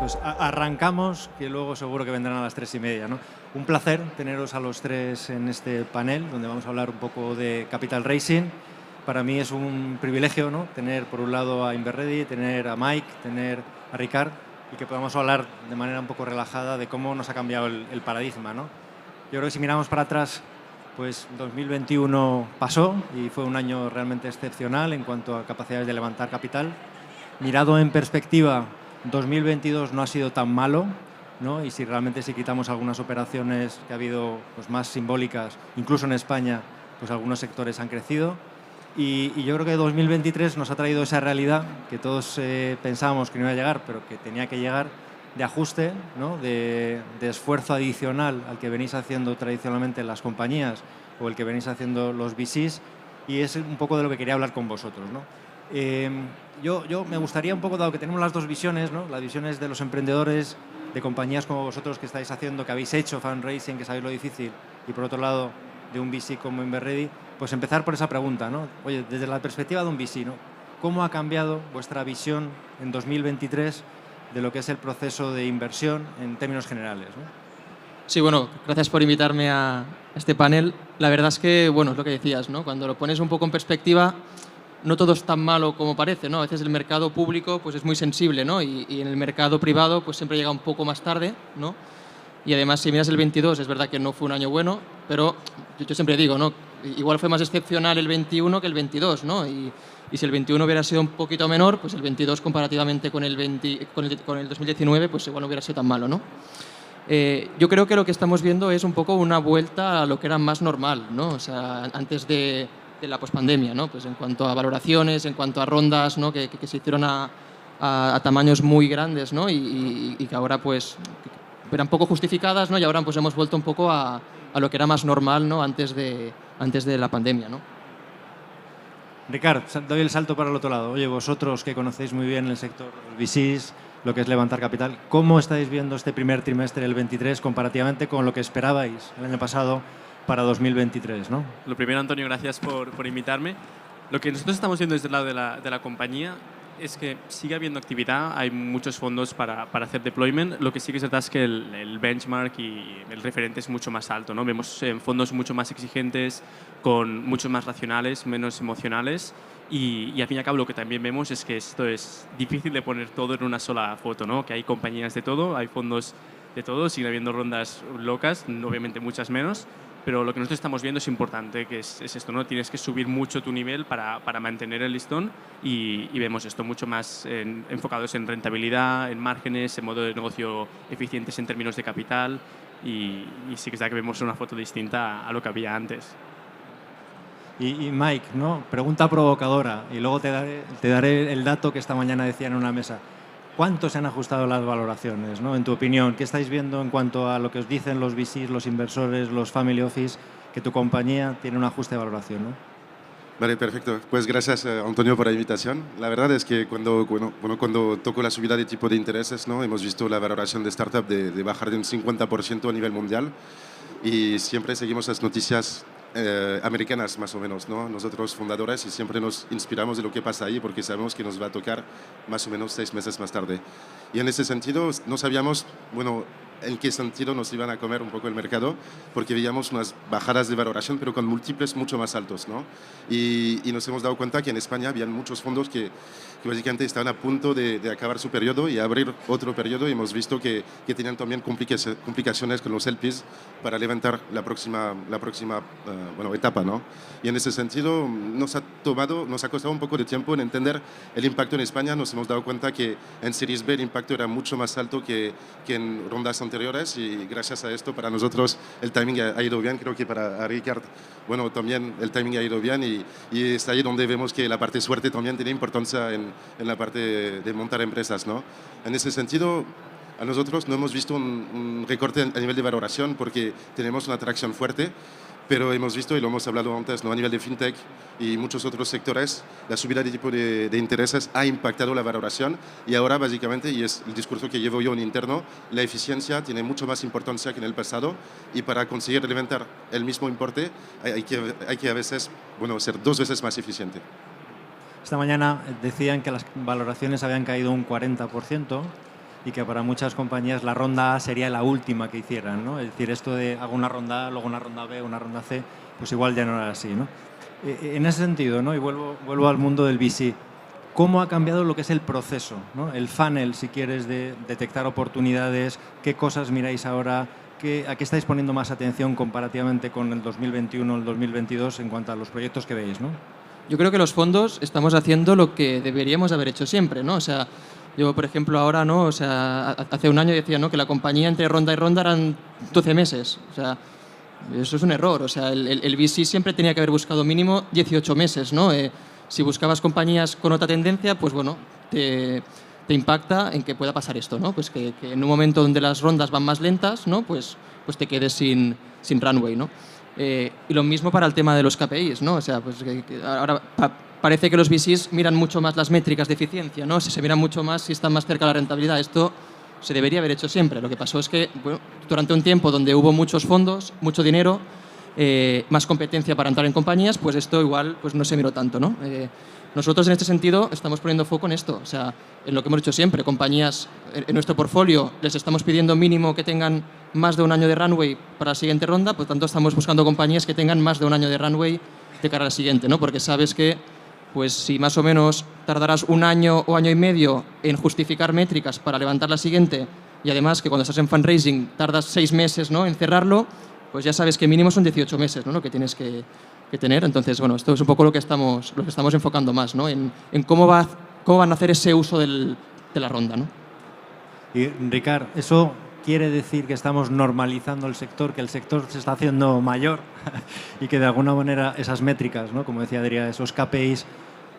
Pues arrancamos, que luego seguro que vendrán a las 3:30, ¿no? Un placer teneros a los tres en este panel, donde vamos a hablar un poco de Capital Racing. Para mí es un privilegio, ¿no?, tener por un lado a Inverready, tener a Mike, tener a Ricard, y que podamos hablar de manera un poco relajada de cómo nos ha cambiado el paradigma, ¿no? Yo creo que si miramos para atrás, pues 2021 pasó y fue un año realmente excepcional en cuanto a capacidades de levantar capital. Mirado en perspectiva, 2022 no ha sido tan malo, ¿no? Y si realmente quitamos algunas operaciones que ha habido, pues, más simbólicas, incluso en España, pues algunos sectores han crecido. Y yo creo que 2023 nos ha traído esa realidad que todos pensábamos que no iba a llegar, pero que tenía que llegar, de ajuste, ¿no?, de esfuerzo adicional al que venís haciendo tradicionalmente las compañías o el que venís haciendo los VCs, y es un poco de lo que quería hablar con vosotros, ¿no? Yo me gustaría un poco, dado que tenemos las dos visiones, ¿no?, las visiones de los emprendedores, de compañías como vosotros que estáis haciendo, que habéis hecho fundraising, que sabéis lo difícil, y por otro lado, de un VC como Inverready, pues empezar por esa pregunta, ¿no? Oye, desde la perspectiva de un VC, ¿no?, ¿cómo ha cambiado vuestra visión en 2023 de lo que es el proceso de inversión en términos generales, ¿no? Sí, bueno, gracias por invitarme a este panel. La verdad es que, bueno, es lo que decías, ¿no? Cuando lo pones un poco en perspectiva, no todo es tan malo como parece, ¿no? A veces el mercado público, pues, es muy sensible, ¿no? Y en el mercado privado, pues, siempre llega un poco más tarde, ¿no? Y además, si miras el 22, es verdad que no fue un año bueno, pero yo siempre digo, ¿no?, igual fue más excepcional el 21 que el 22, ¿no? Y si el 21 hubiera sido un poquito menor, pues el 22 comparativamente con el 2019, pues igual no hubiera sido tan malo, ¿no? Yo creo que lo que estamos viendo es un poco una vuelta a lo que era más normal, ¿no? O sea, antes de la pospandemia, ¿no? Pues en cuanto a valoraciones, en cuanto a rondas, ¿no?, que se hicieron a tamaños muy grandes, ¿no? Y que ahora, pues, eran poco justificadas, ¿no? Y ahora, pues, hemos vuelto un poco a lo que era más normal, ¿no?, antes de la pandemia, ¿no? Ricard, doy el salto para el otro lado. Oye, vosotros que conocéis muy bien el sector VCs, lo que es levantar capital, ¿cómo estáis viendo este primer trimestre del 23 comparativamente con lo que esperabais el año pasado para 2023, ¿no? Lo primero, Antonio, gracias por invitarme. Lo que nosotros estamos viendo desde el lado de la compañía es que sigue habiendo actividad, hay muchos fondos para hacer deployment. Lo que sí que es verdad es que el benchmark y el referente es mucho más alto, ¿no? Vemos fondos mucho más exigentes, con mucho más racionales, menos emocionales. Y al fin y al cabo lo que también vemos es que esto es difícil de poner todo en una sola foto, ¿no? Que hay compañías de todo, hay fondos de todo, sigue habiendo rondas locas, obviamente muchas menos, pero lo que nosotros estamos viendo es importante, que es esto, ¿no? Tienes que subir mucho tu nivel para mantener el listón y vemos esto mucho más enfocados en rentabilidad, en márgenes, en modo de negocio eficientes en términos de capital y sí que es verdad que vemos una foto distinta a lo que había antes. Y Mike, ¿no?, pregunta provocadora, y luego te daré el dato que esta mañana decía en una mesa. ¿Cuánto se han ajustado las valoraciones, ¿no?, en tu opinión? ¿Qué estáis viendo en cuanto a lo que os dicen los VCs, los inversores, los family office, que tu compañía tiene un ajuste de valoración, ¿no? Vale, perfecto. Pues gracias, Antonio, por la invitación. La verdad es que cuando toco la subida de tipo de intereses, ¿no?, hemos visto la valoración de startup de bajar de un 50% a nivel mundial y siempre seguimos las noticias americanas, más o menos, ¿no? Nosotros fundadores, y siempre nos inspiramos de lo que pasa ahí porque sabemos que nos va a tocar más o menos 6 meses más tarde. Y en ese sentido no sabíamos, bueno, en qué sentido nos iban a comer un poco el mercado, porque veíamos unas bajadas de valoración, pero con múltiples mucho más altos, ¿no? Y nos hemos dado cuenta que en España habían muchos fondos que básicamente estaban a punto de acabar su periodo y abrir otro periodo, y hemos visto que tenían también complicaciones con los LPs para levantar la próxima etapa, ¿no? Y en ese sentido nos ha costado un poco de tiempo en entender el impacto en España. Nos hemos dado cuenta que en Series B el impacto era mucho más alto que en rondas anteriores, y gracias a esto para nosotros el timing ha ido bien. Creo que para Ricard, bueno, también el timing ha ido bien, y es ahí donde vemos que la parte suerte también tiene importancia en la parte de montar empresas, ¿no? En ese sentido, a nosotros no hemos visto un recorte a nivel de valoración porque tenemos una atracción fuerte, pero hemos visto, y lo hemos hablado antes, ¿no?, a nivel de fintech y muchos otros sectores, la subida de tipo de intereses ha impactado la valoración, y ahora básicamente, y es el discurso que llevo yo en interno, la eficiencia tiene mucho más importancia que en el pasado, y para conseguir levantar el mismo importe hay que a veces, bueno, ser 2 veces más eficiente. Esta mañana decían que las valoraciones habían caído un 40%. y que para muchas compañías la ronda A sería la última que hicieran, ¿no? Es decir, esto de hago una ronda A, luego una ronda B, una ronda C, pues igual ya no era así, ¿no? En ese sentido, ¿no? Y vuelvo al mundo del VC. ¿Cómo ha cambiado lo que es el proceso, ¿no? El funnel, si quieres, de detectar oportunidades? ¿Qué cosas miráis ahora? ¿A qué estáis poniendo más atención comparativamente con el 2021 o el 2022 en cuanto a los proyectos que veis, ¿no? Yo creo que los fondos estamos haciendo lo que deberíamos haber hecho siempre, ¿no? O sea, yo, por ejemplo, ahora, ¿no? O sea, hace un año decía, ¿no? Que la compañía entre ronda y ronda eran 12 meses. O sea, eso es un error. O sea, el VC siempre tenía que haber buscado mínimo 18 meses, ¿no? Si buscabas compañías con otra tendencia, pues bueno, te impacta en que pueda pasar esto, ¿no? Pues que en un momento donde las rondas van más lentas, ¿no? Pues te quedes sin runway, ¿no? Y lo mismo para el tema de los KPIs, ¿no? O sea, pues que ahora parece que los VCs miran mucho más las métricas de eficiencia, ¿no? Se miran mucho más si están más cerca de la rentabilidad. Esto se debería haber hecho siempre. Lo que pasó es que, bueno, durante un tiempo donde hubo muchos fondos, mucho dinero, más competencia para entrar en compañías, pues esto igual pues no se miró tanto, ¿no? Nosotros en este sentido estamos poniendo foco en esto, o sea, en lo que hemos hecho siempre, compañías en nuestro portfolio les estamos pidiendo mínimo que tengan más de un año de runway para la siguiente ronda, por tanto estamos buscando compañías que tengan más de un año de runway de cara a la siguiente, ¿no? Porque sabes que pues si más o menos tardarás un año o año y medio en justificar métricas para levantar la siguiente y además que cuando estás en fundraising tardas 6 meses, ¿no? En cerrarlo, pues ya sabes que mínimo son 18 meses, ¿no? Lo que tienes que tener. Entonces, bueno, esto es un poco lo que estamos enfocando más, ¿no? En cómo van a hacer ese uso de la ronda, ¿no? Y, Ricard, ¿eso quiere decir que estamos normalizando el sector, que el sector se está haciendo mayor y que de alguna manera esas métricas, ¿no? Como decía Adrián, esos KPIs,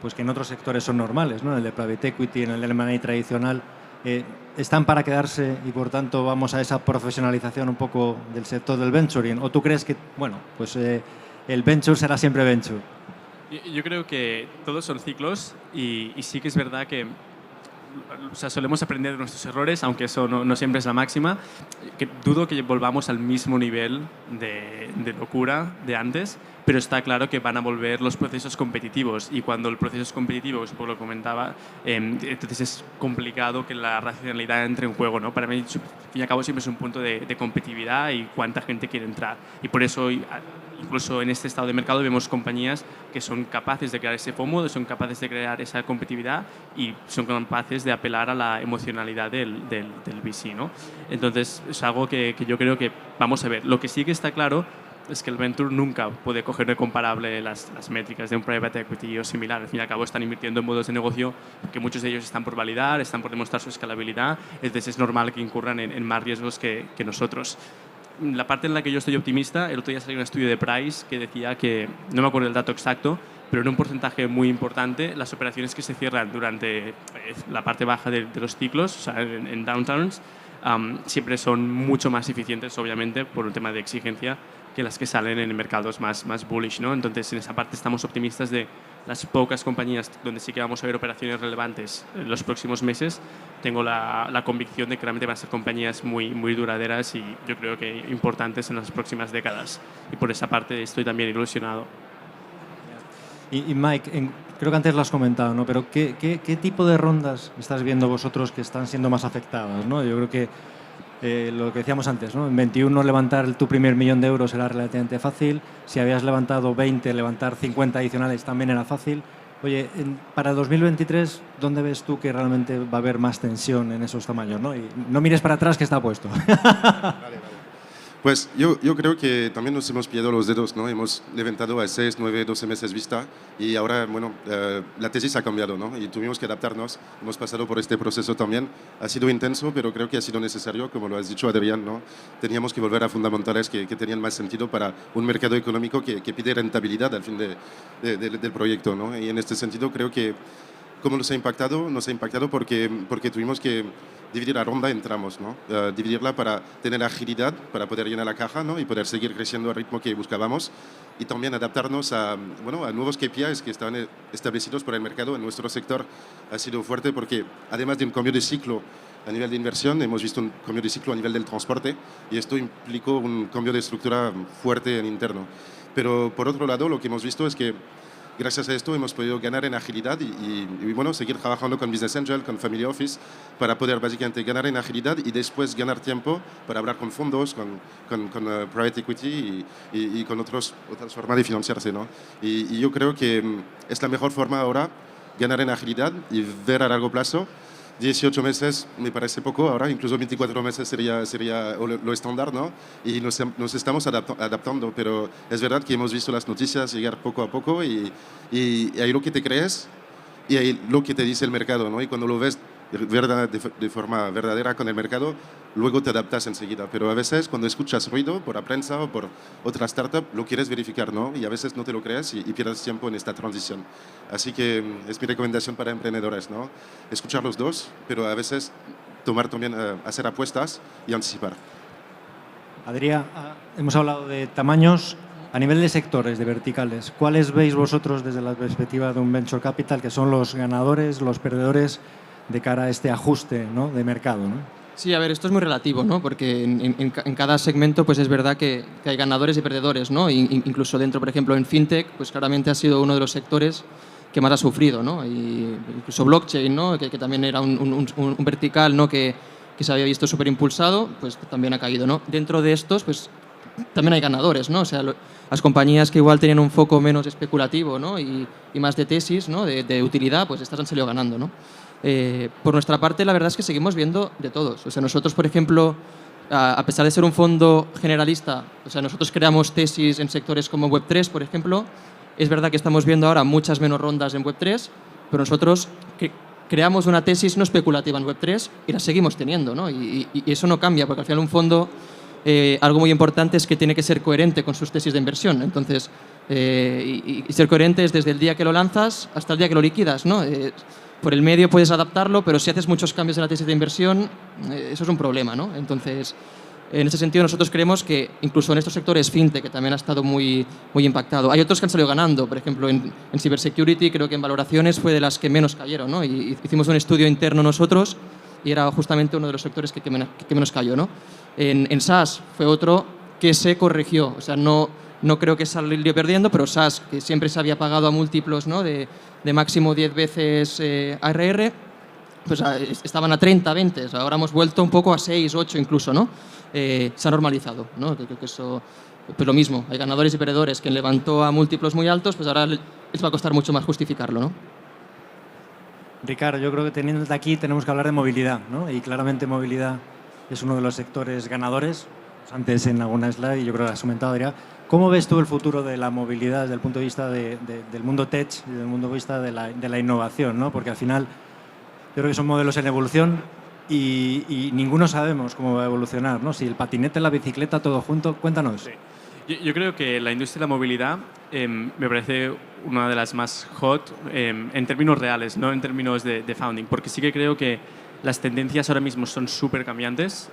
pues que en otros sectores son normales, ¿no? En el de private equity, en el de M&A tradicional, están para quedarse y por tanto vamos a esa profesionalización un poco del sector del venturing? ¿O tú crees que, bueno, pues el venture será siempre venture? Yo creo que todos son ciclos y sí que es verdad que o sea, solemos aprender de nuestros errores, aunque eso no siempre es la máxima. Que dudo que volvamos al mismo nivel de locura de antes, pero está claro que van a volver los procesos competitivos y cuando el proceso es competitivo, como lo comentaba, entonces es complicado que la racionalidad entre en juego, ¿no? Para mí, al fin y al cabo, siempre es un punto de competitividad y cuánta gente quiere entrar. Y por eso, incluso en este estado de mercado, vemos compañías que son capaces de crear ese FOMO, son capaces de crear esa competitividad y son capaces de apelar a la emocionalidad del VC, ¿no? Entonces, es algo que yo creo que vamos a ver. Lo que sí que está claro es que el venture nunca puede coger de comparable las métricas de un private equity o similar. Al fin y al cabo están invirtiendo en modos de negocio que muchos de ellos están por validar, están por demostrar su escalabilidad, entonces es normal que incurran en más riesgos que nosotros. La parte en la que yo estoy optimista, el otro día salió un estudio de Price que decía que, no me acuerdo el dato exacto, pero en un porcentaje muy importante, las operaciones que se cierran durante la parte baja de los ciclos, o sea, en downturns, siempre son mucho más eficientes, obviamente, por un tema de exigencia, que las que salen en mercados más bullish, ¿no? Entonces, en esa parte estamos optimistas de las pocas compañías donde sí que vamos a ver operaciones relevantes en los próximos meses. Tengo la convicción de que realmente van a ser compañías muy duraderas y yo creo que importantes en las próximas décadas. Y por esa parte estoy también ilusionado. Y Mike, creo que antes lo has comentado, ¿no? Pero ¿qué tipo de rondas estás viendo vosotros que están siendo más afectadas, ¿no? Yo creo que lo que decíamos antes, ¿no? En 21 levantar tu primer millón de euros era relativamente fácil. Si habías levantado 20, levantar 50 adicionales también era fácil. Oye, para 2023, ¿dónde ves tú que realmente va a haber más tensión en esos tamaños, ¿no? Y no mires para atrás que está puesto. Vale. Pues yo creo que también nos hemos pillado los dedos, ¿no? Hemos levantado a 6, 9, 12 meses vista y ahora, bueno, la tesis ha cambiado, ¿no? Y tuvimos que adaptarnos. Hemos pasado por este proceso también. Ha sido intenso, pero creo que ha sido necesario, como lo has dicho, Adrián, ¿no? Teníamos que volver a fundamentales que tenían más sentido para un mercado económico que pide rentabilidad al fin del proyecto, ¿no? Y en este sentido creo que ¿cómo nos ha impactado? Nos ha impactado porque tuvimos que dividir la ronda en tramos, ¿no? Dividirla para tener agilidad, para poder llenar la caja, ¿no? Y poder seguir creciendo al ritmo que buscábamos y también adaptarnos a nuevos KPIs que estaban establecidos por el mercado. En nuestro sector ha sido fuerte porque además de un cambio de ciclo a nivel de inversión, hemos visto un cambio de ciclo a nivel del transporte y esto implicó un cambio de estructura fuerte en interno. Pero por otro lado, lo que hemos visto es que gracias a esto hemos podido ganar en agilidad y bueno, seguir trabajando con Business Angel, con Family Office, para poder básicamente ganar en agilidad y después ganar tiempo para hablar con fondos, con private equity y con otras formas de financiarse, ¿no? Y yo creo que es la mejor forma ahora ganar en agilidad y ver a largo plazo. 18 meses me parece poco ahora, incluso 24 meses sería lo estándar, ¿no? Y nos estamos adaptando, pero es verdad que hemos visto las noticias llegar poco a poco y hay lo que te crees y hay lo que te dice el mercado, ¿no? Y cuando lo ves de forma verdadera con el mercado, luego te adaptas enseguida. Pero a veces cuando escuchas ruido por la prensa o por otra startup, lo quieres verificar, ¿no? Y a veces no te lo crees y pierdes tiempo en esta transición. Así que es mi recomendación para emprendedores, ¿no? Escuchar los dos, pero a veces tomar también, hacer apuestas y anticipar. Adrià, hemos hablado de tamaños. A nivel de sectores, de verticales, ¿cuáles veis vosotros desde la perspectiva de un venture capital que son los ganadores, los perdedores de cara a este ajuste, ¿no?, de mercado, ¿no? Sí, a ver, esto es muy relativo, ¿no? Porque en cada segmento pues es verdad que hay ganadores y perdedores, ¿no? Incluso dentro, por ejemplo, en FinTech, pues claramente ha sido uno de los sectores que más ha sufrido, ¿no? Y incluso blockchain, ¿no? Que también era un vertical, ¿no?, que se había visto súper impulsado, pues también ha caído, ¿no? Dentro de estos, pues también hay ganadores, ¿no? O sea, las compañías que igual tenían un foco menos especulativo, ¿no?, y más de tesis, ¿no?, de utilidad, pues estas han salido ganando, ¿no? Por nuestra parte, la verdad es que seguimos viendo de todos. O sea, nosotros, por ejemplo, a pesar de ser un fondo generalista, o sea, nosotros creamos tesis en sectores como Web3, por ejemplo. Es verdad que estamos viendo ahora muchas menos rondas en Web3, pero nosotros creamos una tesis no especulativa en Web3 y la seguimos teniendo, ¿no? Y eso no cambia, porque al final un fondo, algo muy importante es que tiene que ser coherente con sus tesis de inversión. Entonces, y ser coherente es desde el día que lo lanzas hasta el día que lo liquidas, ¿no? Por el medio puedes adaptarlo, pero si haces muchos cambios en la tesis de inversión, eso es un problema, ¿no? Entonces, en ese sentido, nosotros creemos que incluso en estos sectores fintech, que también ha estado muy impactado, hay otros que han salido ganando. Por ejemplo, en cybersecurity, creo que en valoraciones fue de las que menos cayeron, ¿no? Y hicimos un estudio interno nosotros y era justamente uno de los sectores que menos cayó, ¿no? En SaaS fue otro que se corrigió. O sea, no creo que salió perdiendo, pero SaaS, que siempre se había pagado a múltiplos, ¿no?, de máximo 10 veces ARR, pues estaban a 30, 20. O sea, ahora hemos vuelto un poco a 6, 8 incluso, ¿no? Se ha normalizado, ¿no? Creo que eso, pues lo mismo, hay ganadores y perdedores. Quien levantó a múltiplos muy altos, pues ahora les va a costar mucho más justificarlo, ¿no? Ricardo, yo creo que teniendo aquí tenemos que hablar de movilidad, ¿no? Y claramente movilidad es uno de los sectores ganadores. Antes en alguna slide, y yo creo que has comentado, Adrià. ¿Cómo ves tú el futuro de la movilidad desde el punto de vista del mundo tech y desde el punto de vista de la innovación, ¿no? Porque al final yo creo que son modelos en evolución y ninguno sabemos cómo va a evolucionar, ¿no? Si el patinete, la bicicleta, todo junto. Cuéntanos. Sí. Yo creo que la industria de la movilidad me parece una de las más hot en términos reales, no en términos de founding, porque sí que creo que las tendencias ahora mismo son súper cambiantes.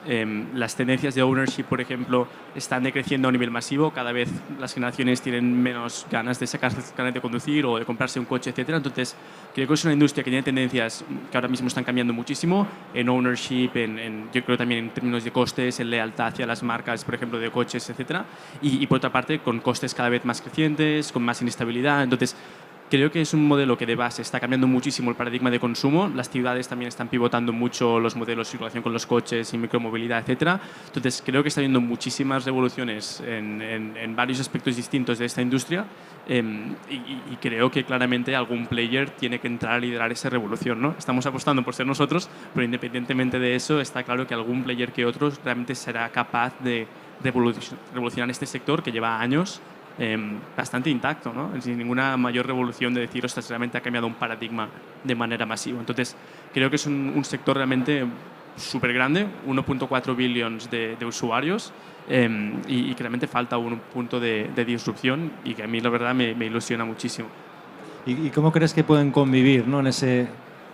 Las tendencias de ownership, por ejemplo, están decreciendo a un nivel masivo. Cada vez las generaciones tienen menos ganas de sacarse el carnet de conducir o de comprarse un coche, etc. Entonces, creo que es una industria que tiene tendencias que ahora mismo están cambiando muchísimo en ownership, yo creo también en términos de costes, en lealtad hacia las marcas, por ejemplo, de coches, etc. Y por otra parte, con costes cada vez más crecientes, con más inestabilidad. Entonces, creo que es un modelo que de base está cambiando muchísimo el paradigma de consumo. Las ciudades también están pivotando mucho los modelos en relación con los coches y micromovilidad, etc. Entonces, creo que está habiendo muchísimas revoluciones en varios aspectos distintos de esta industria y creo que claramente algún player tiene que entrar a liderar esa revolución, ¿no? Estamos apostando por ser nosotros, pero independientemente de eso, está claro que algún player que otro realmente será capaz de revolucionar este sector que lleva años bastante intacto, ¿no? Sin ninguna mayor revolución de decir, ostras, realmente ha cambiado un paradigma de manera masiva. Entonces, creo que es un sector realmente súper grande, 1.4 billones de usuarios y que realmente falta un punto de disrupción y que a mí la verdad me ilusiona muchísimo. ¿Y cómo crees que pueden convivir, ¿no?, en ese,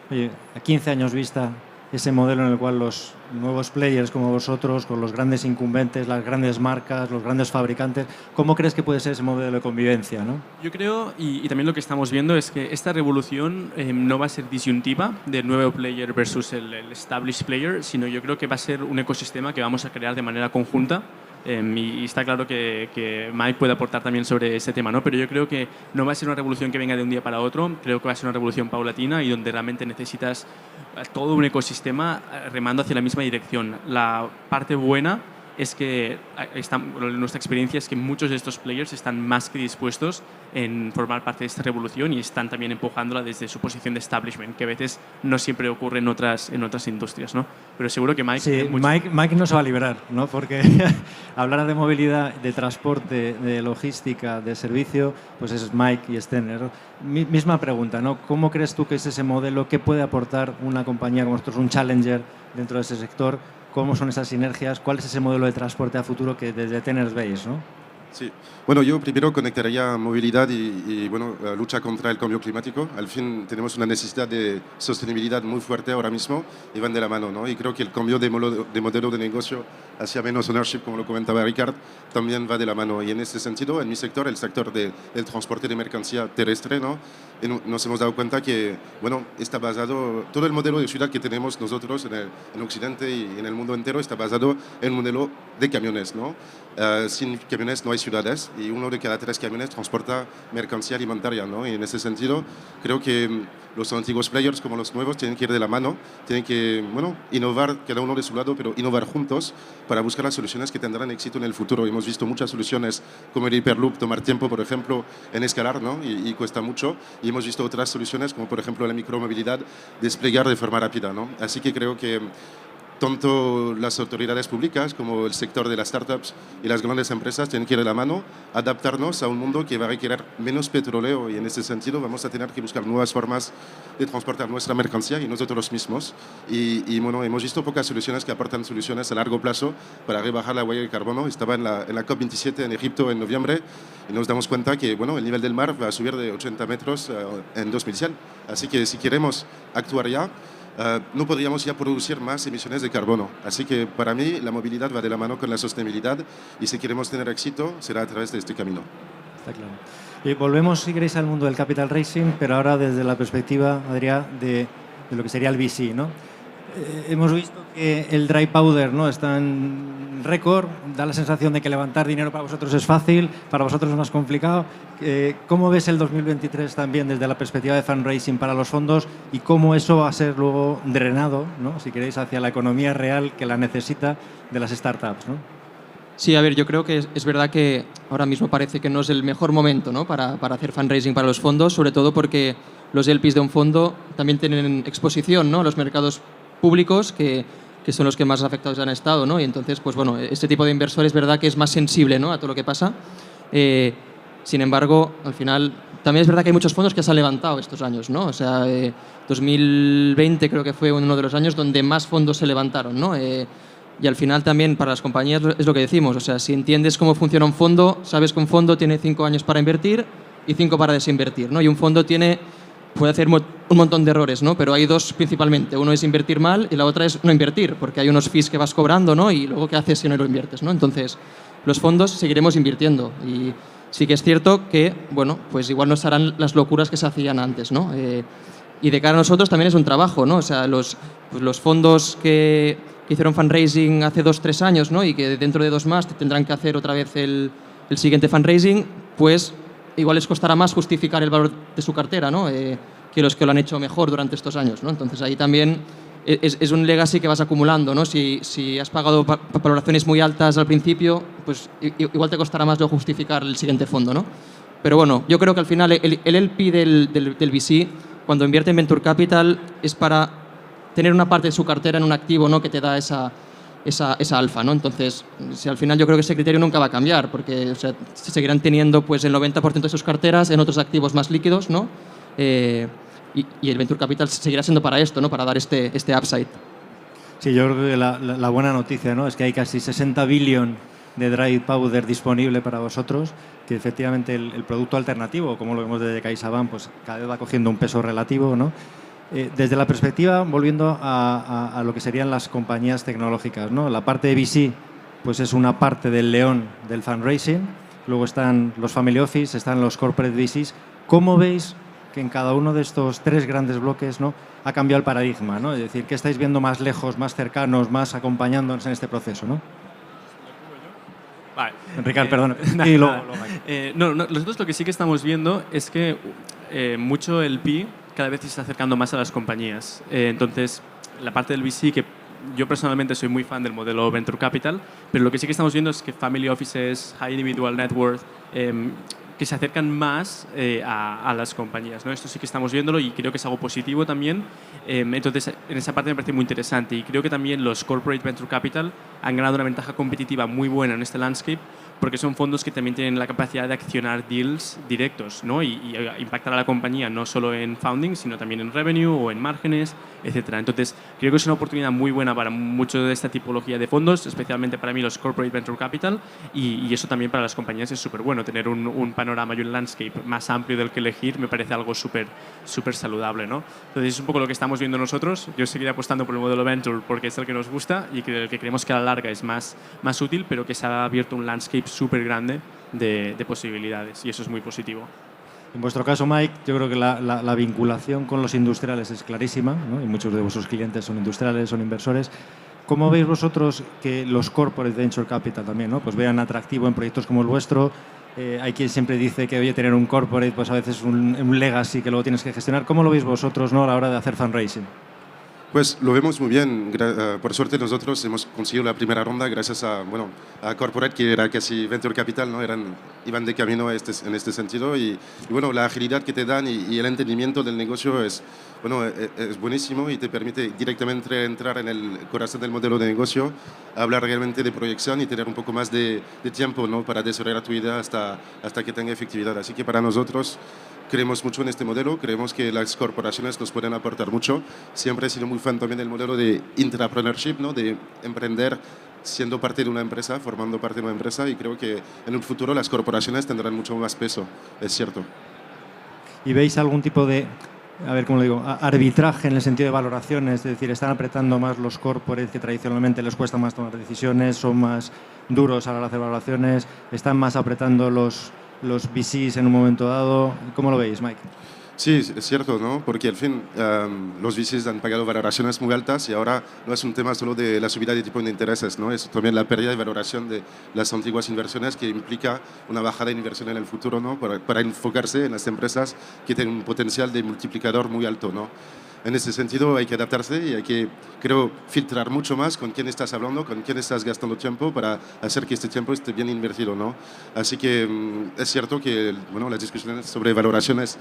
oye, a 15 años vista, ese modelo en el cual los nuevos players como vosotros, con los grandes incumbentes, las grandes marcas, los grandes fabricantes, ¿cómo crees que puede ser ese modelo de convivencia, ¿no? Yo creo, y también lo que estamos viendo, es que esta revolución no va a ser disyuntiva del nuevo player versus el established player, sino yo creo que va a ser un ecosistema que vamos a crear de manera conjunta, Y está claro que Mike puede aportar también sobre ese tema, ¿no? Pero yo creo que no va a ser una revolución que venga de un día para otro, creo que va a ser una revolución paulatina y donde realmente necesitas todo un ecosistema remando hacia la misma dirección. La parte buena es que nuestra experiencia es que muchos de estos players están más que dispuestos en formar parte de esta revolución y están también empujándola desde su posición de establishment, que a veces no siempre ocurre en otras industrias, ¿no? Pero seguro que Mike... Sí, Mike no se va a liberar, ¿no? Porque hablar de movilidad, de transporte, de logística, de servicio, pues es Mike y Stener. Misma pregunta, ¿no? ¿Cómo crees tú que es ese modelo? ¿Qué puede aportar una compañía como nosotros, un challenger dentro de ese sector? ¿Cómo son esas sinergias? ¿Cuál es ese modelo de transporte a futuro que desde Teners veis, ¿no? Sí, bueno, yo primero conectaría movilidad y bueno, lucha contra el cambio climático. Al fin tenemos una necesidad de sostenibilidad muy fuerte ahora mismo y van de la mano, ¿no? Y creo que el cambio de modelo de negocio hacia menos ownership, como lo comentaba Ricard, también va de la mano. Y en este sentido, en mi sector, el sector del transporte de mercancía terrestre, ¿no? Nos hemos dado cuenta que, bueno, está basado, todo el modelo de ciudad que tenemos nosotros en Occidente y en el mundo entero está basado en un modelo de camiones, ¿no? Sin camiones no hay ciudades y uno de cada 3 camiones transporta mercancía alimentaria, ¿no? Y en ese sentido creo que los antiguos players como los nuevos tienen que ir de la mano, tienen que, bueno, innovar cada uno de su lado, pero innovar juntos para buscar las soluciones que tendrán éxito en el futuro. Hemos visto muchas soluciones como el Hyperloop, tomar tiempo, por ejemplo, en escalar, ¿no? Y cuesta mucho. Y hemos visto otras soluciones como, por ejemplo, la micromovilidad, desplegar de forma rápida, ¿no? Así que creo que tanto las autoridades públicas como el sector de las startups y las grandes empresas tienen que ir de la mano, adaptarnos a un mundo que va a requerir menos petróleo y en ese sentido vamos a tener que buscar nuevas formas de transportar nuestra mercancía y nosotros mismos. Y bueno, hemos visto pocas soluciones que aportan soluciones a largo plazo para rebajar la huella de carbono. Estaba en la COP27 en Egipto en noviembre y nos damos cuenta que bueno, el nivel del mar va a subir de 80 metros en 2100. Así que si queremos actuar ya, no podríamos ya producir más emisiones de carbono. Así que para mí la movilidad va de la mano con la sostenibilidad y si queremos tener éxito será a través de este camino. Está claro. Y volvemos, si queréis, al mundo del capital raising, pero ahora desde la perspectiva, Adrià, de lo que sería el VC, ¿no? Hemos visto que el dry powder, ¿no?, está en récord, da la sensación de que levantar dinero para vosotros es fácil, para vosotros es más complicado. ¿Cómo ves el 2023 también desde la perspectiva de fundraising para los fondos y cómo eso va a ser luego drenado, ¿no?, si queréis, hacia la economía real que la necesita de las startups, ¿no? Sí, a ver, yo creo que es verdad que ahora mismo parece que no es el mejor momento, ¿no?, para hacer fundraising para los fondos, sobre todo porque los LPs de un fondo también tienen exposición, ¿no?, a los mercados públicos que son los que más afectados han estado, ¿no? Y entonces, pues bueno, este tipo de inversor es verdad que es más sensible, ¿no?, a todo lo que pasa. Sin embargo, al final, también es verdad que hay muchos fondos que se han levantado estos años, ¿no? O sea, 2020 creo que fue uno de los años donde más fondos se levantaron, ¿no? Y al final también para las compañías es lo que decimos, o sea, si entiendes cómo funciona un fondo, sabes que un fondo tiene 5 años para invertir y 5 para desinvertir, ¿no? Y un fondo puede hacer un montón de errores, ¿no? Pero hay dos principalmente. Uno es invertir mal y la otra es no invertir, porque hay unos fees que vas cobrando, ¿no? Y luego, ¿qué haces si no lo inviertes, ¿no? Entonces, los fondos seguiremos invirtiendo. Y sí que es cierto que, bueno, pues igual no se harán las locuras que se hacían antes, ¿no? Y de cara a nosotros también es un trabajo, ¿no? O sea, los fondos que hicieron fundraising hace 2-3 años, ¿no?, y que dentro de 2 más tendrán que hacer otra vez el siguiente fundraising, pues igual les costará más justificar el valor de su cartera, ¿no?, que los que lo han hecho mejor durante estos años, ¿no? Entonces ahí también es un legacy que vas acumulando, ¿no? Si has pagado valoraciones muy altas al principio, pues igual te costará más luego justificar el siguiente fondo, ¿no? Pero bueno, yo creo que al final el LP del VC, cuando invierte en Venture Capital, es para tener una parte de su cartera en un activo, ¿no?, que te da esa alfa, ¿no? Entonces, si al final yo creo que ese criterio nunca va a cambiar, porque, o sea, se seguirán teniendo pues el 90% de sus carteras en otros activos más líquidos, ¿no? Y el Venture Capital seguirá siendo para esto, ¿no?, para dar este upside. Sí, yo creo que la buena noticia, ¿no?, es que hay casi 60 billion de dry powder disponible para vosotros, que efectivamente el producto alternativo, como lo vemos desde CaixaBank, pues cada vez va cogiendo un peso relativo, ¿no? Desde la perspectiva, volviendo a lo que serían las compañías tecnológicas, ¿no?, la parte de VC pues es una parte del león del fundraising, luego están los family office, están los corporate VCs. ¿Cómo veis que en cada uno de estos 3 grandes bloques, ¿no?, ha cambiado el paradigma, ¿no? Es decir, ¿qué estáis viendo más lejos, más cercanos, más acompañándonos en este proceso, ¿no? Vale. Ricard, perdona. Y luego, Nosotros lo que sí que estamos viendo es que mucho el PI cada vez se está acercando más a las compañías. Entonces, la parte del VC, que yo personalmente soy muy fan del modelo Venture Capital, pero lo que sí que estamos viendo es que family offices, high individual net worth, que se acercan más a las compañías, ¿no? Esto sí que estamos viéndolo y creo que es algo positivo también. Entonces, en esa parte me parece muy interesante y creo que también los corporate venture capital han ganado una ventaja competitiva muy buena en este landscape porque son fondos que también tienen la capacidad de accionar deals directos, ¿no? y impactar a la compañía no solo en founding, sino también en revenue o en márgenes, etc. Entonces, creo que es una oportunidad muy buena para mucho de esta tipología de fondos, especialmente para mí los corporate venture capital, y eso también para las compañías es súper bueno. Tener un panorama y un landscape más amplio del que elegir me parece algo súper saludable, ¿no? Entonces, es un poco lo que estamos viendo nosotros. Yo seguiré apostando por el modelo venture porque es el que nos gusta y que creemos que a la larga es más útil, pero que se ha abierto un landscape súper grande de posibilidades y eso es muy positivo. En vuestro caso, Mike, yo creo que la vinculación con los industriales es clarísima, ¿no? Y muchos de vuestros clientes son industriales, son inversores. ¿Cómo veis vosotros que los corporate venture capital también, ¿no? Pues vean atractivo en proyectos como el vuestro? Hay quien siempre dice que oye, tener un corporate pues a veces es un legacy que luego tienes que gestionar. ¿Cómo lo veis vosotros, ¿no? A la hora de hacer fundraising? Pues lo vemos muy bien. Por suerte nosotros hemos conseguido la primera ronda gracias a Corporate, que era casi Venture Capital, ¿no? Iban de camino en este sentido y bueno, la agilidad que te dan y el entendimiento del negocio es buenísimo y te permite directamente entrar en el corazón del modelo de negocio, hablar realmente de proyección y tener un poco más de tiempo, ¿no? Para desarrollar tu idea hasta que tenga efectividad. Así que para nosotros creemos mucho en este modelo, creemos que las corporaciones nos pueden aportar mucho. Siempre he sido muy fan también del modelo de intrapreneurship, ¿no? De emprender siendo parte de una empresa, formando parte de una empresa, y creo que en un futuro las corporaciones tendrán mucho más peso, es cierto. ¿Y veis algún tipo de, a ver cómo lo digo, arbitraje en el sentido de valoraciones? Es decir, ¿están apretando más los corporates que tradicionalmente les cuesta más tomar decisiones, son más duros a la hora de hacer valoraciones, están más apretando los VCs en un momento dado? ¿Cómo lo veis, Mike? Sí, es cierto, ¿no? Porque al fin los VCs han pagado valoraciones muy altas y ahora no es un tema solo de la subida de tipo de intereses, ¿no? Es también la pérdida de valoración de las antiguas inversiones que implica una bajada de inversión en el futuro, ¿no? Para enfocarse en las empresas que tienen un potencial de multiplicador muy alto, ¿no? En ese sentido hay que adaptarse y hay que, creo, filtrar mucho más con quién estás hablando, con quién estás gastando tiempo para hacer que este tiempo esté bien invertido, ¿no? Así que es cierto que las discusiones sobre valoraciones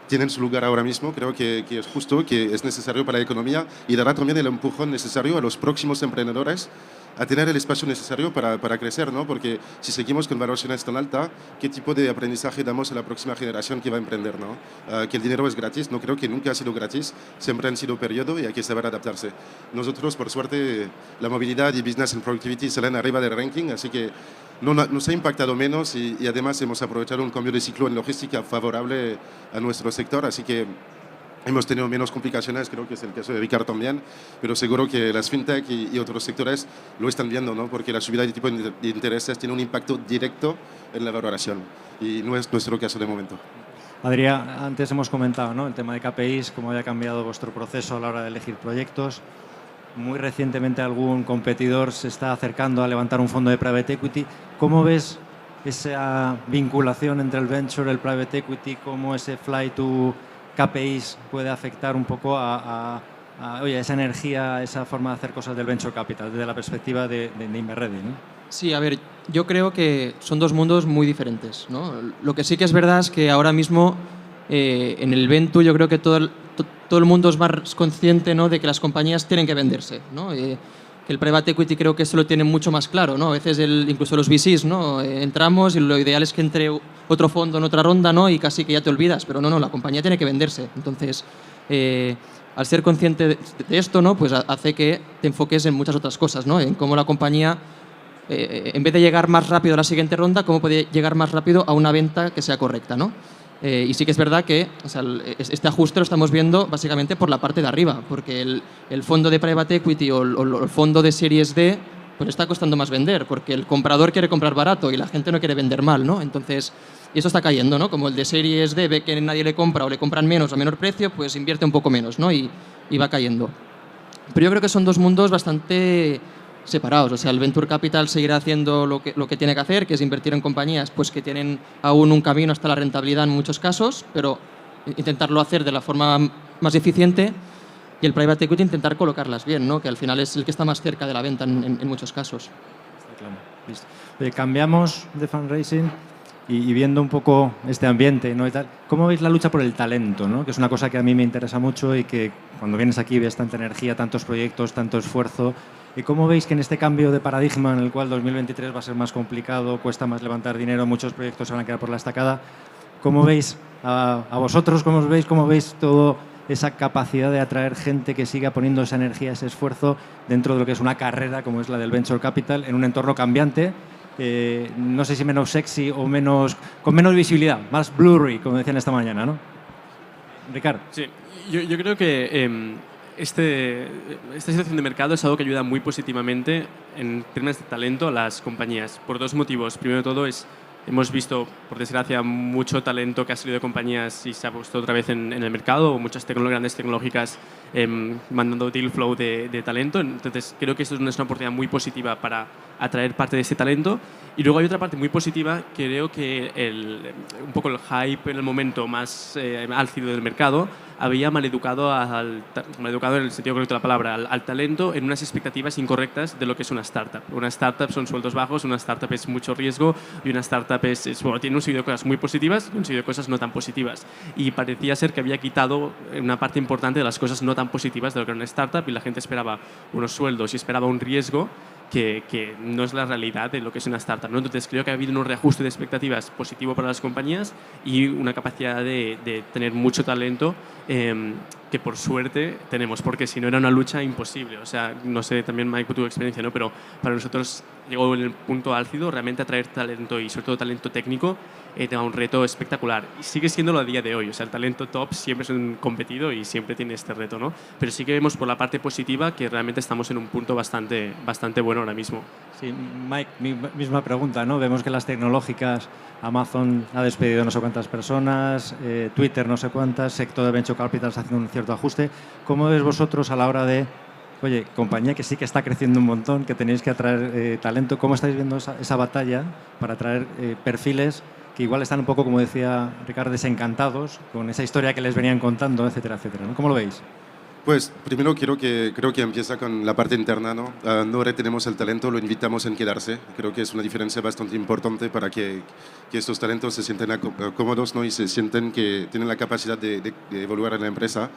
tienen su lugar ahora mismo. Creo que es justo, que es necesario para la economía y dará también el empujón necesario a los próximos emprendedores a tener el espacio necesario para crecer, ¿no? Porque si seguimos con valoraciones tan altas, ¿qué tipo de aprendizaje damos a la próxima generación que va a emprender, ¿no? Que el dinero es gratis, no creo que nunca ha sido gratis, siempre han sido periodo y hay que saber adaptarse. Nosotros, por suerte, la movilidad y business and productivity salen arriba del ranking, así que no nos ha impactado menos y además hemos aprovechado un cambio de ciclo en logística favorable a nuestro sector, así que hemos tenido menos complicaciones, creo que es el caso de Ricard también, pero seguro que las fintech y otros sectores lo están viendo, ¿no? Porque la subida de tipo de intereses tiene un impacto directo en la valoración y no es nuestro caso de momento. Adrián, antes hemos comentado, ¿no? El tema de KPIs, cómo haya cambiado vuestro proceso a la hora de elegir proyectos. Muy recientemente algún competidor se está acercando a levantar un fondo de private equity. ¿Cómo ves esa vinculación entre el venture, el private equity, cómo ese fly to KPIs puede afectar un poco a esa energía, esa forma de hacer cosas del venture capital, desde la perspectiva de Inverready, ¿no? Sí, a ver, yo creo que son dos mundos muy diferentes, ¿no? Lo que sí que es verdad es que ahora mismo en el venture yo creo que todo el mundo es más consciente, ¿no?, de que las compañías tienen que venderse, ¿no? Que el private equity creo que eso lo tienen mucho más claro, ¿no? A veces incluso los VCs, ¿no? Entramos y lo ideal es que entre otro fondo en otra ronda, ¿no? Y casi que ya te olvidas, pero no, la compañía tiene que venderse. Entonces, al ser consciente de esto, ¿no?, pues hace que te enfoques en muchas otras cosas, ¿no? En cómo la compañía, en vez de llegar más rápido a la siguiente ronda, cómo puede llegar más rápido a una venta que sea correcta, ¿no? Y sí que es verdad que este ajuste lo estamos viendo básicamente por la parte de arriba, porque el fondo de private equity o el fondo de series D pues está costando más vender, porque el comprador quiere comprar barato y la gente no quiere vender mal, ¿no? Entonces, y eso está cayendo, ¿no? Como el de series D ve que nadie le compra o le compran menos a menor precio, pues invierte un poco menos, ¿no? Y va cayendo. Pero yo creo que son dos mundos bastante separados. O sea, el Venture Capital seguirá haciendo lo que tiene que hacer, que es invertir en compañías pues, que tienen aún un camino hasta la rentabilidad en muchos casos, pero intentarlo hacer de la forma más eficiente, y el Private Equity intentar colocarlas bien, ¿no? Que al final es el que está más cerca de la venta en muchos casos. Está claro. Listo. Cambiamos de fundraising y viendo un poco este ambiente, ¿no? Y tal, ¿cómo veis la lucha por el talento, ¿no? Que es una cosa que a mí me interesa mucho y que cuando vienes aquí ves tanta energía, tantos proyectos, tanto esfuerzo. ¿Y cómo veis que en este cambio de paradigma en el cual 2023 va a ser más complicado, cuesta más levantar dinero, muchos proyectos se van a quedar por la estacada, ¿cómo veis a vosotros, cómo veis todo esa capacidad de atraer gente que siga poniendo esa energía, ese esfuerzo dentro de lo que es una carrera como es la del Venture Capital en un entorno cambiante? No sé si menos sexy o con menos visibilidad, más blurry, como decían esta mañana, ¿no? Ricardo. Sí, yo creo que esta situación de mercado es algo que ayuda muy positivamente en términos de talento a las compañías, por dos motivos. Primero de todo hemos visto, por desgracia, mucho talento que ha salido de compañías y se ha puesto otra vez en el mercado, o muchas grandes tecnológicas mandando deal flow de talento. Entonces, creo que esto es una oportunidad muy positiva para atraer parte de ese talento. Y luego hay otra parte muy positiva, creo que un poco el hype en el momento más álgido del mercado había maleducado en el sentido correcto de la palabra, al talento en unas expectativas incorrectas de lo que es una startup. Una startup son sueldos bajos, una startup es mucho riesgo y una startup tiene un seguido de cosas muy positivas y un seguido de cosas no tan positivas. Y parecía ser que había quitado una parte importante de las cosas no tan positivas de lo que era una startup y la gente esperaba unos sueldos y esperaba un riesgo que no es la realidad de lo que es una startup, ¿no? Entonces creo que ha habido un reajuste de expectativas positivo para las compañías y una capacidad de tener mucho talento que por suerte tenemos, porque si no era una lucha imposible. O sea, no sé también, Mike, por tu experiencia, ¿no? Pero para nosotros llegó en el punto álgido, realmente atraer talento y sobre todo talento técnico te da un reto espectacular. Y sigue siéndolo a día de hoy. O sea, el talento top siempre es un competido y siempre tiene este reto, ¿no? Pero sí que vemos por la parte positiva que realmente estamos en un punto bastante bueno ahora mismo. Sí, Mike, misma pregunta, ¿no? Vemos que las tecnológicas, Amazon ha despedido no sé cuántas personas, Twitter no sé cuántas, sector de Venture Capital está haciendo un cierto ajuste. ¿Cómo veis vosotros a la hora de, oye, compañía que sí que está creciendo un montón, que tenéis que atraer talento? ¿Cómo estáis viendo esa batalla para atraer perfiles que igual están un poco, como decía Ricardo, desencantados con esa historia que les venían contando, etcétera, etcétera, ¿no? ¿Cómo lo veis? Pues primero creo que empieza con la parte interna, ¿no? No retenemos el talento, lo invitamos a quedarse. Creo que es una diferencia bastante importante para que estos talentos se sientan cómodos, ¿no? Y se sienten que tienen la capacidad de evolucionar en la empresa.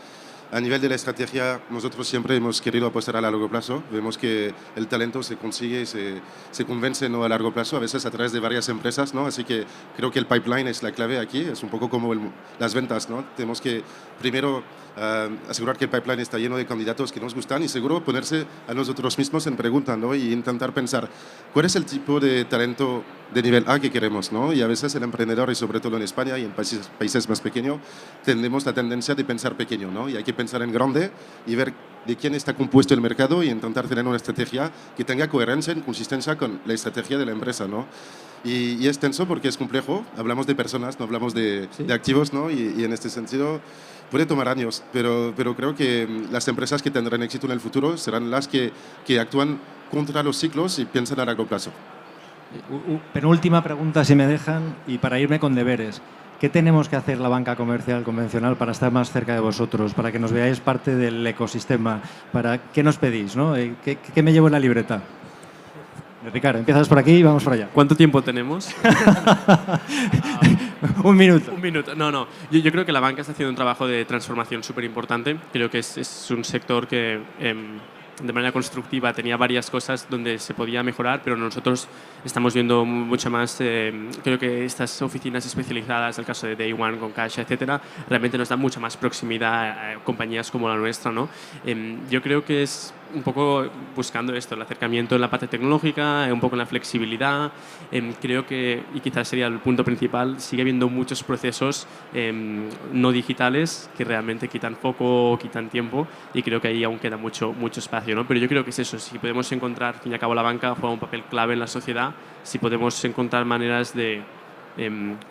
A nivel de la estrategia, nosotros siempre hemos querido apostar a largo plazo. Vemos que el talento se consigue y se convence, ¿no? A largo plazo, a veces a través de varias empresas, ¿no? Así que creo que el pipeline es la clave aquí. Es un poco como las ventas, ¿no? Tenemos que primero asegurar que el pipeline está lleno de candidatos que nos gustan y seguro ponerse a nosotros mismos en pregunta, ¿no? Y intentar pensar cuál es el tipo de talento de nivel A que queremos, ¿no? Y a veces el emprendedor, y sobre todo en España y en países más pequeños, tenemos la tendencia de pensar pequeño, ¿no? Y hay que pensar en grande y ver de quién está compuesto el mercado y intentar tener una estrategia que tenga coherencia y consistencia con la estrategia de la empresa, ¿no? Y es tenso porque es complejo. Hablamos de personas, no hablamos de activos, ¿no? Y en este sentido puede tomar años, pero creo que las empresas que tendrán éxito en el futuro serán las que actúan contra los ciclos y piensan a largo plazo. Penúltima pregunta, si me dejan, y para irme con deberes. ¿Qué tenemos que hacer la banca comercial convencional para estar más cerca de vosotros, para que nos veáis parte del ecosistema? ¿Qué nos pedís, ¿no? ¿Qué me llevo en la libreta? Ricardo, empiezas por aquí y vamos por allá. ¿Cuánto tiempo tenemos? Un minuto. Un minuto. No. Yo creo que la banca está haciendo un trabajo de transformación súper importante. Creo que es un sector que de manera constructiva tenía varias cosas donde se podía mejorar, pero nosotros estamos viendo mucho más, creo que estas oficinas especializadas, el caso de Day One con Caixa, etcétera, realmente nos dan mucha más proximidad a compañías como la nuestra, ¿no? Yo creo que es un poco buscando esto, el acercamiento en la parte tecnológica, un poco en la flexibilidad. Creo que, y quizás sería el punto principal, sigue habiendo muchos procesos no digitales que realmente quitan foco o quitan tiempo, y creo que ahí aún queda mucho espacio, ¿no? Pero yo creo que es eso, si podemos encontrar, al fin y al cabo la banca juega un papel clave en la sociedad, si podemos encontrar maneras de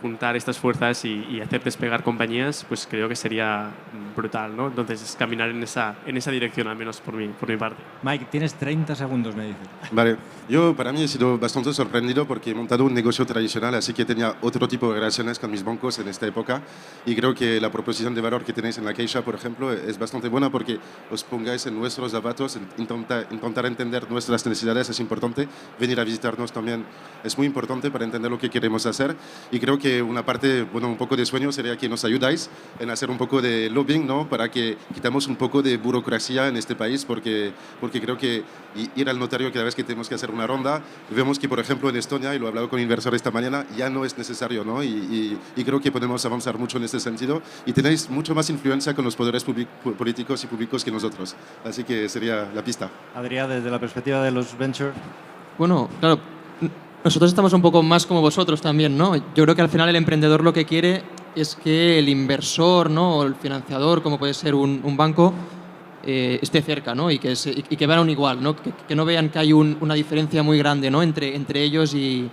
juntar estas fuerzas y hacer despegar compañías, pues creo que sería brutal, ¿no? Entonces es caminar en esa dirección, al menos por mi parte. Mike, tienes 30 segundos, me dices. Vale, yo para mí he sido bastante sorprendido porque he montado un negocio tradicional, así que tenía otro tipo de relaciones con mis bancos en esta época y creo que la proposición de valor que tenéis en la Caixa, por ejemplo, es bastante buena porque os pongáis en nuestros zapatos, intentar entender nuestras necesidades es importante, venir a visitarnos también es muy importante para entender lo que queremos hacer y creo que una parte, bueno, un poco de sueño sería que nos ayudáis en hacer un poco de lobbying, ¿no? Para que quitamos un poco de burocracia en este país porque creo que ir al notario cada vez que tenemos que hacer una ronda, vemos que por ejemplo en Estonia, y lo he hablado con inversores esta mañana, ya no es necesario, ¿no? Y creo que podemos avanzar mucho en este sentido y tenéis mucho más influencia con los poderes políticos y públicos que nosotros, así que sería la pista. Adrián, desde la perspectiva de los ventures. Bueno, claro, nosotros estamos un poco más como vosotros también, ¿no? Yo creo que al final el emprendedor lo que quiere es que el inversor, ¿no? O el financiador, como puede ser un banco, esté cerca, ¿no? Y que vean un igual, ¿no? Que no vean que hay una diferencia muy grande, ¿no? Entre ellos y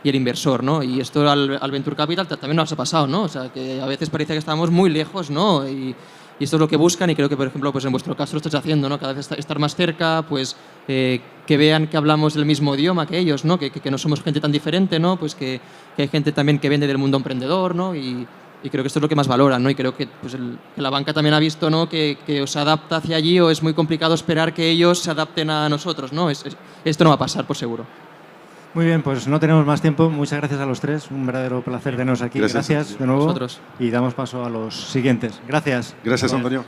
el inversor, ¿no? Y esto al Venture Capital también nos ha pasado, ¿no? O sea, que a veces parece que estamos muy lejos, ¿no? Y esto es lo que buscan y creo que, por ejemplo, pues en vuestro caso lo estáis haciendo, ¿no? Cada vez estar más cerca, pues que vean que hablamos el mismo idioma que ellos, ¿no? Que no somos gente tan diferente, ¿no? Pues que hay gente también que vende del mundo emprendedor, ¿no? Y creo que esto es lo que más valoran, ¿no? Y creo que, pues que la banca también ha visto, ¿no? Que os adapta hacia allí o es muy complicado esperar que ellos se adapten a nosotros, ¿no? Esto no va a pasar, por seguro. Muy bien, pues no tenemos más tiempo. Muchas gracias a los tres. Un verdadero placer teneros aquí. Gracias de nuevo. Nosotros. Y damos paso a los siguientes. Gracias. Gracias, Antonio.